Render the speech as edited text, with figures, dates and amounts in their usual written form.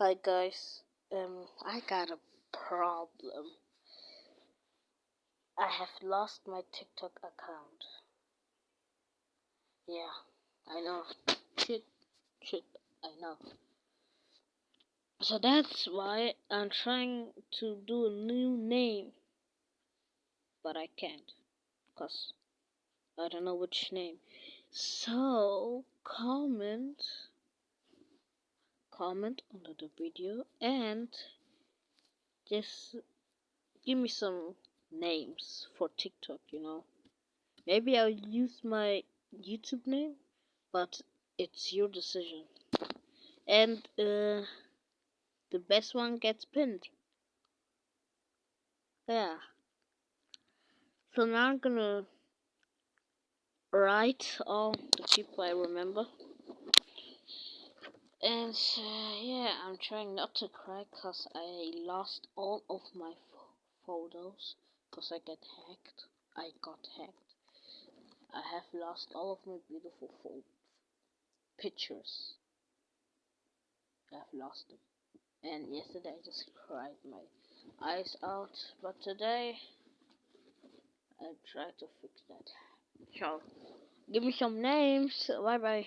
Hi guys, I got a problem. I have lost my TikTok account. Yeah, I know. Shit, shit, I know. So that's why I'm trying to do a new name, but I can't, cause I don't know which name. So comment under the video and just give me some names for TikTok, Maybe I'll use my YouTube name, but it's your decision. And the best one gets pinned. Yeah. So now I'm gonna write all the people I remember. And yeah, I'm trying not to cry because I lost all of my photos because I got hacked. I have lost all of my beautiful pictures. I've lost them. And yesterday I just cried my eyes out, but today I try to fix that. So give me some names. Bye bye.